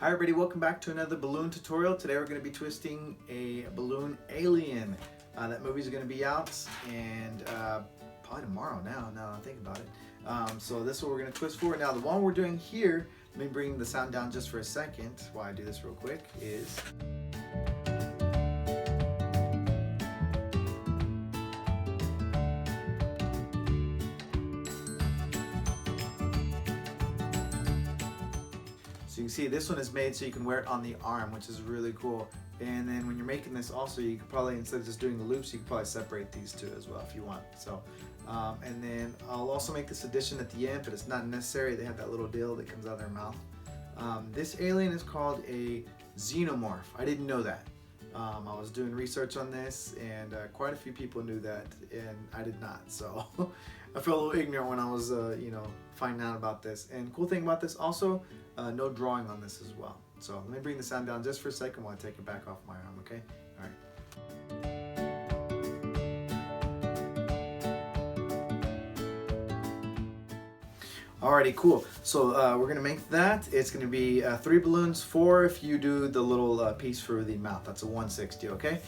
Hi everybody, welcome back to another balloon tutorial. Today we're going to be twisting a balloon alien. That movie's going to be out and probably tomorrow now I think about it. So this is what we're going to twist for. Now the one we're doing here, let me bring the sound down just for a second while I do this real quick, is... So you can see this one is made so you can wear it on the arm, which is really cool. And then when you're making this also, you could probably, instead of just doing the loops, you could probably separate these two as well if you want. So, and then I'll also make this addition at the end, but it's not necessary. They have that little deal that comes out of their mouth. This alien is called a xenomorph. I didn't know that. I was doing research on this, and quite a few people knew that, and I did not. So I felt a little ignorant when I was, finding out about this. And cool thing about this also, no drawing on this as well. So let me bring the sound down just for a second while I take it back off my arm, okay? All right. Alrighty, cool. So we're gonna make that. It's gonna be 3 balloons, 4 if you do the little piece for the mouth. That's a 160, okay?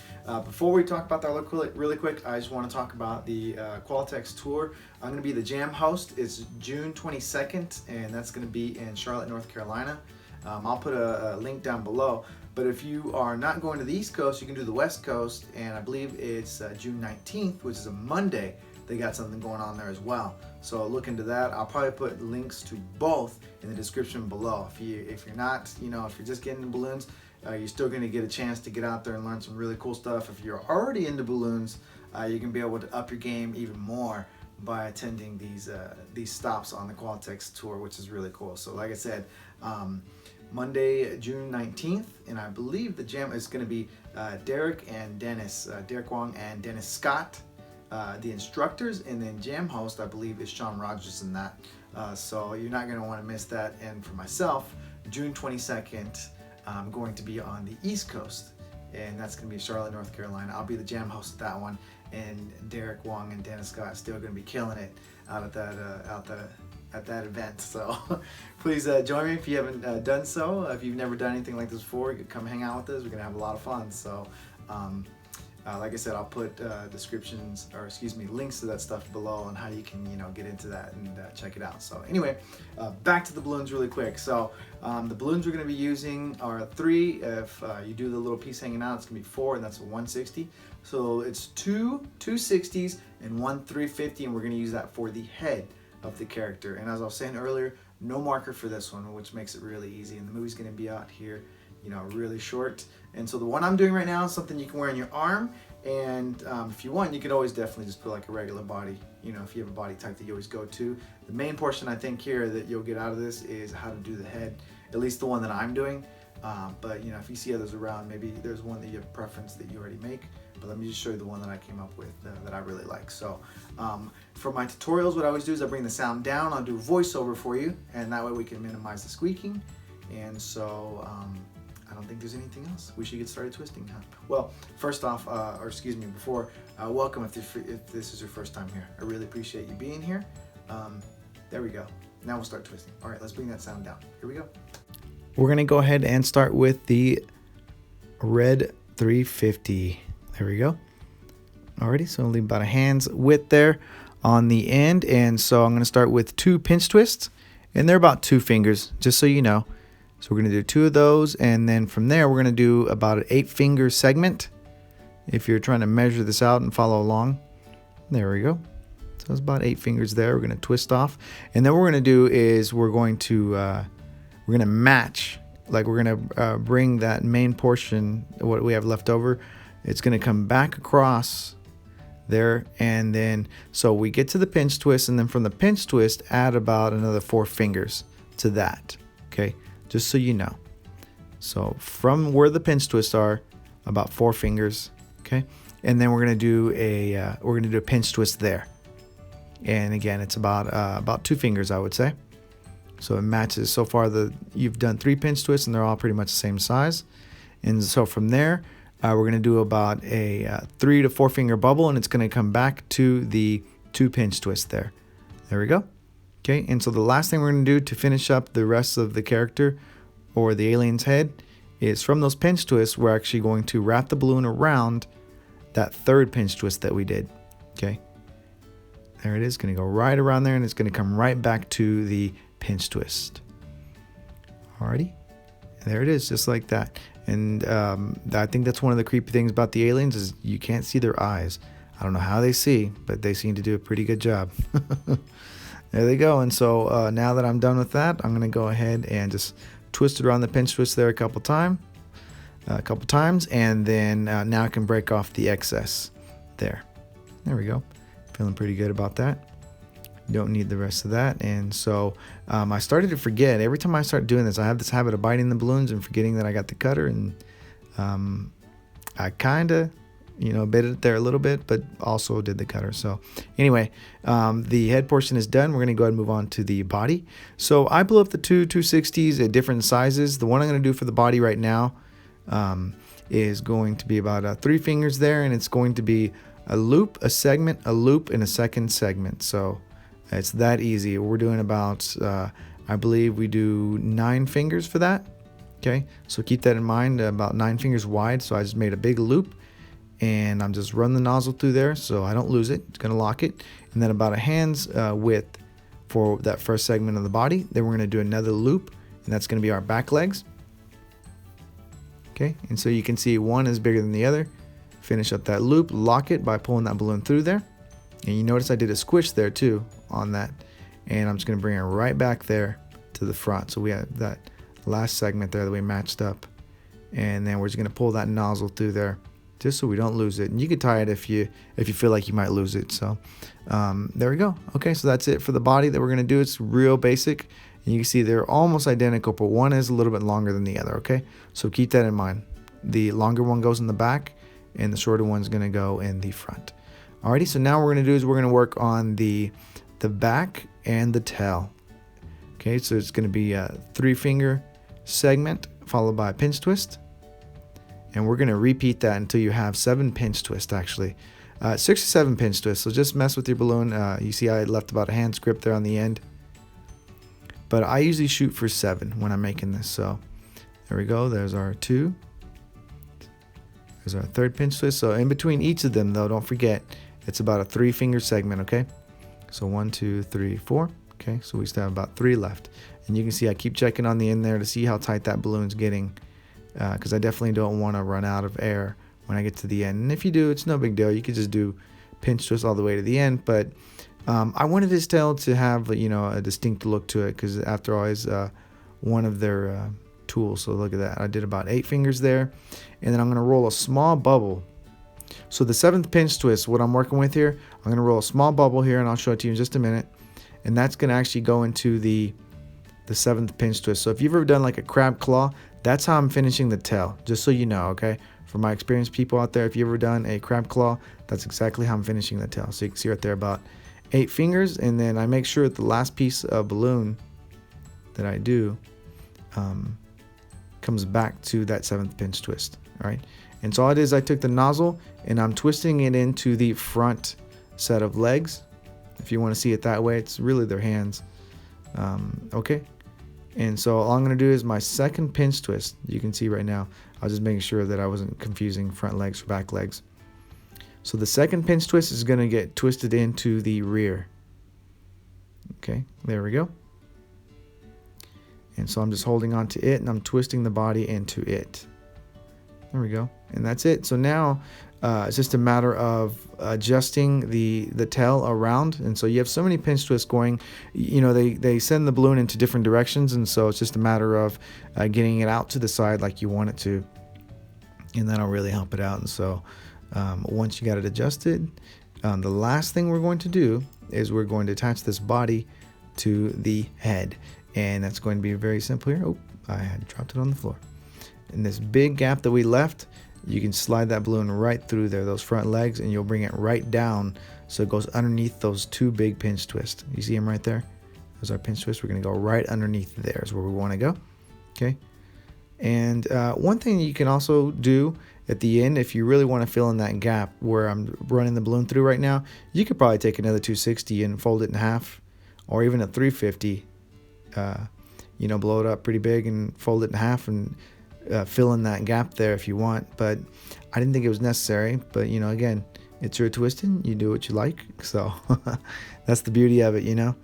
Before we talk about that really quick, I just want to talk about the Qualatex tour. I'm gonna be the jam host. It's June 22nd, and that's gonna be in Charlotte, North Carolina. I'll put a link down below. But if you are not going to the East Coast, you can do the West Coast, and I believe it's June 19th, which is a Monday. They got something going on there as well. So look into that. I'll probably put links to both in the description below. If you're not, if you're just getting into balloons, you're still going to get a chance to get out there and learn some really cool stuff. If you're already into balloons, you can be able to up your game even more by attending these stops on the Qualatex tour, which is really cool. So like I said, Monday, June 19th, and I believe the jam is going to be Derek and Dennis, Derek Wong and Dennis Scott, the instructors, and then jam host I believe is Sean Rogers in that. So you're not going to want to miss that. And for myself, June 22nd, I'm going to be on the East Coast, and that's going to be Charlotte, North Carolina. I'll be the jam host at that one, and Derek Wong and Dennis Scott still going to be killing it out at that event. So please join me if you haven't done so. If you've never done anything like this before, you could come hang out with us. We're gonna have a lot of fun. So like I said, I'll put links to that stuff below on how you can get into that and check it out. So anyway, back to the balloons really quick. So the balloons we're going to be using are 3. If you do the little piece hanging out, it's going to be 4, and that's a 160. So it's 2 260s and 1 350, and we're going to use that for the head of the character. And as I was saying earlier, no marker for this one, which makes it really easy. And the movie's going to be out here, really short. And so the one I'm doing right now is something you can wear on your arm. And if you want, you could always definitely just put like a regular body, if you have a body type that you always go to. The main portion I think here that you'll get out of this is how to do the head, at least the one that I'm doing. But if you see others around, maybe there's one that you have preference that you already make. But let me just show you the one that I came up with that I really like. So for my tutorials, what I always do is I bring the sound down. I'll do voiceover for you, and that way we can minimize the squeaking. And so I don't think there's anything else. We should get started twisting, huh? Well, first off, before, welcome if this is your first time here. I really appreciate you being here. There we go. Now we'll start twisting. All right, let's bring that sound down. Here we go. We're gonna go ahead and start with the red 350. There we go. Alrighty, so I'll leave about a hand's width there on the end. And so I'm gonna start with 2 pinch twists, and they're about 2 fingers, just so you know. So we're going to do 2 of those, and then from there we're going to do about an 8-finger segment if you're trying to measure this out and follow along. There we go. So it's about 8 fingers there. We're going to twist off, and then what we're going to do is we're going to match, like we're going to bring that main portion, what we have left over, it's going to come back across there, and then so we get to the pinch twist, and then from the pinch twist add about another 4 fingers to that. Okay, just so you know. So from where the pinch twists are, about 4 fingers, okay? And then we're gonna do a pinch twist there. And again, it's about 2 fingers, I would say. So it matches. So far, you've done 3 pinch twists, and they're all pretty much the same size. And so from there, we're gonna do about a 3 to 4 finger bubble, and it's gonna come back to the 2 pinch twists there. There we go. Okay, and so the last thing we're going to do to finish up the rest of the character or the alien's head, is from those pinch twists, we're actually going to wrap the balloon around that third pinch twist that we did. Okay, there it is, going to go right around there, and it's going to come right back to the pinch twist. Alrighty, there it is, just like that. And I think that's one of the creepy things about the aliens is you can't see their eyes. I don't know how they see, but they seem to do a pretty good job. There they go. And so now that I'm done with that, I'm going to go ahead and just twist it around the pinch twist there a couple times, and then now I can break off the excess there. There we go. Feeling pretty good about that. Don't need the rest of that. And so I started to forget. Every time I start doing this, I have this habit of biting the balloons and forgetting that I got the cutter, and I kind of bit it there a little bit, but also did the cutter. So anyway, the head portion is done. We're going to go ahead and move on to the body. So I blew up the two 260s at different sizes. The one I'm going to do for the body right now is going to be about 3 fingers there, and it's going to be a loop, a segment, a loop, and a second segment. So it's that easy. We're doing about, I believe we do 9 fingers for that. Okay, so keep that in mind, about 9 fingers wide. So I just made a big loop, and I'm just running the nozzle through there so I don't lose it. It's going to lock it. And then about a hand's width for that first segment of the body. Then we're going to do another loop, and that's going to be our back legs. Okay, and so you can see one is bigger than the other. Finish up that loop, lock it by pulling that balloon through there. And you notice I did a squish there too on that. And I'm just going to bring it right back there to the front. So we have that last segment there that we matched up. And then we're just going to pull that nozzle through there just so we don't lose it. And you can tie it if you feel like you might lose it. So there we go. Okay, so that's it for the body that we're going to do. It's real basic. And you can see they're almost identical, but one is a little bit longer than the other. Okay, so keep that in mind. The longer one goes in the back, and the shorter one's going to go in the front. Alrighty, so now what we're going to do is we're going to work on the back and the tail. Okay, so it's going to be a 3-finger segment followed by a pinch twist. And we're going to repeat that until you have 7 pinch twists, actually. 6 or 7 pinch twists, so just mess with your balloon. You see I left about a hand's grip there on the end. But I usually shoot for 7 when I'm making this. So there we go, there's our 2. There's our 3rd pinch twist. So in between each of them, though, don't forget, it's about a 3-finger segment, okay? So 1, 2, 3, 4. Okay, so we still have about 3 left. And you can see I keep checking on the end there to see how tight that balloon's getting, because I definitely don't want to run out of air when I get to the end. And if you do, it's no big deal. You could just do pinch twist all the way to the end. But I wanted this tail to have, a distinct look to it, because after all, it's one of their tools. So look at that. I did about 8 fingers there. And then I'm going to roll a small bubble. So the 7th pinch twist, what I'm working with here, I'm going to roll a small bubble here, and I'll show it to you in just a minute. And that's going to actually go into the 7th pinch twist. So if you've ever done like a crab claw, that's how I'm finishing the tail, just so you know, okay? For my experienced people out there, if you've ever done a crab claw, that's exactly how I'm finishing the tail. So you can see right there about 8 fingers, and then I make sure that the last piece of balloon that I do comes back to that 7th pinch twist, all right? And so all it is, I took the nozzle and I'm twisting it into the front set of legs. If you want to see it that way, it's really their hands. Okay. And so all I'm going to do is my 2nd pinch twist. You can see right now, I was just making sure that I wasn't confusing front legs for back legs. So the 2nd pinch twist is going to get twisted into the rear. Okay, there we go. And so I'm just holding on to it, and I'm twisting the body into it. There we go. And that's it. So now it's just a matter of adjusting the tail around. And so you have so many pinch twists going, they send the balloon into different directions. And so it's just a matter of getting it out to the side like you want it to. And that'll really help it out. And so once you got it adjusted, the last thing we're going to do is we're going to attach this body to the head. And that's going to be very simple here. Oh, I had dropped it on the floor. In this big gap that we left, you can slide that balloon right through there, those front legs, and you'll bring it right down so it goes underneath those 2 big pinch twists. You see them right there? Those are pinch twists. We're going to go right underneath there is where we want to go. Okay. And one thing you can also do at the end, if you really want to fill in that gap where I'm running the balloon through right now, you could probably take another 260 and fold it in half, or even a 350. you know, blow it up pretty big and fold it in half and fill in that gap there if you want. But I didn't think it was necessary. But, you know, again, it's your twisting. You do what you like. So that's the beauty of it, you know.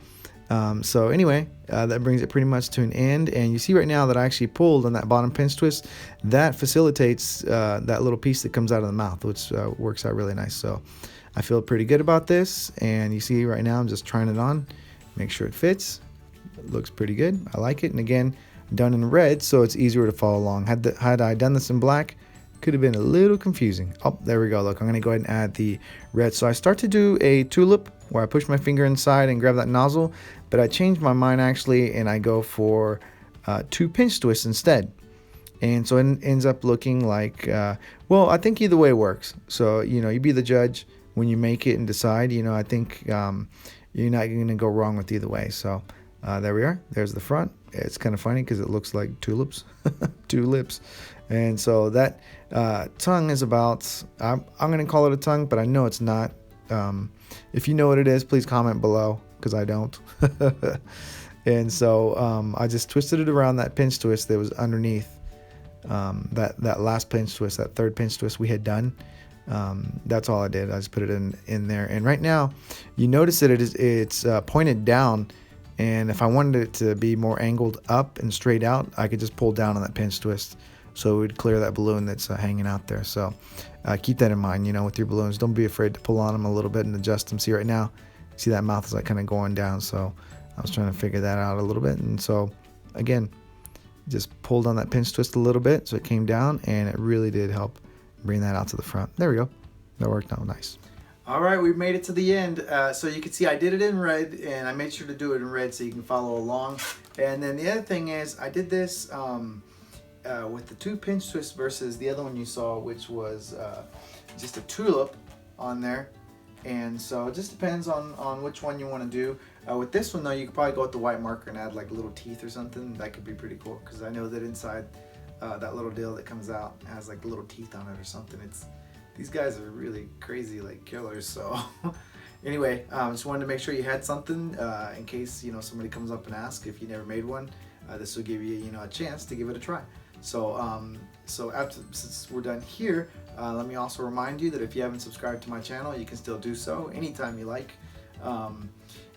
So anyway, that brings it pretty much to an end. And you see right now that I actually pulled on that bottom pinch twist. That facilitates that little piece that comes out of the mouth, which works out really nice. So I feel pretty good about this. And you see right now I'm just trying it on, make sure it fits. It looks pretty good. I like it. And again, done in red, so it's easier to follow along. Had I done this in black, could have been a little confusing. Oh, there we go. Look, I'm going to go ahead and add the red. So I start to do a tulip where I push my finger inside and grab that nozzle, but I changed my mind actually, and I go for 2 pinch twists instead. And so it ends up looking like, well, I think either way works. So, you know, you be the judge when you make it and decide. You know, I think you're not going to go wrong with either way. So there we are. There's the front. It's kind of funny because it looks like tulips, 2 lips. And so that tongue is about, I'm going to call it a tongue, but I know it's not. If you know what it is, please comment below, because I don't. And so I just twisted it around that pinch twist that was underneath that last pinch twist, that 3rd pinch twist we had done. That's all I did. I just put it in there. And right now, you notice that it's pointed down. And if I wanted it to be more angled up and straight out, I could just pull down on that pinch twist, so it would clear that balloon that's hanging out there. So keep that in mind, you know, with your balloons. Don't be afraid to pull on them a little bit and adjust them. See right now, see that mouth is like kind of going down. So I was trying to figure that out a little bit. And so again, just pulled on that pinch twist a little bit so it came down, and it really did help bring that out to the front. There we go. That worked out nice. All right, we've made it to the end. So you can see I did it in red, and I made sure to do it in red so you can follow along. And then the other thing is I did this with the 2 pinch twists versus the other one you saw, which was just a tulip on there. And so it just depends on which one you want to do. With this one though, you could probably go with the white marker and add like little teeth or something. That could be pretty cool, because I know that inside that little deal that comes out has like little teeth on it or something. These guys are really crazy, like killers. So anyway, just wanted to make sure you had something in case, you know, somebody comes up and asks if you never made one. This will give you, you know, a chance to give it a try. So since we're done here, let me also remind you that if you haven't subscribed to my channel, you can still do so anytime you like.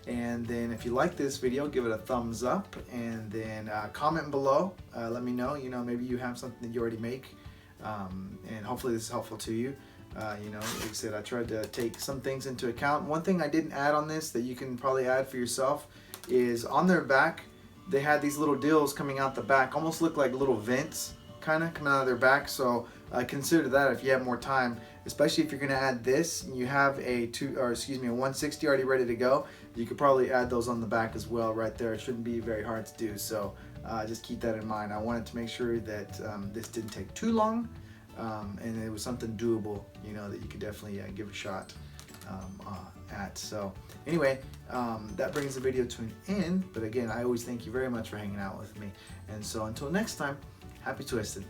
And then if you like this video, give it a thumbs up, and then comment below. Let me know, you know, maybe you have something that you already make, and hopefully this is helpful to you. You know, like I said, I tried to take some things into account. One thing I didn't add on this that you can probably add for yourself is on their back, they had these little deals coming out the back, almost look like little vents kind of coming out of their back. So consider that if you have more time, especially if you're going to add this and you have a 160 already ready to go. You could probably add those on the back as well right there. It shouldn't be very hard to do. So just keep that in mind. I wanted to make sure that this didn't take too long, and it was something doable, you know, that you could definitely give a shot at. So anyway, that brings the video to an end. But again, I always thank you very much for hanging out with me. And so until next time, happy twisted.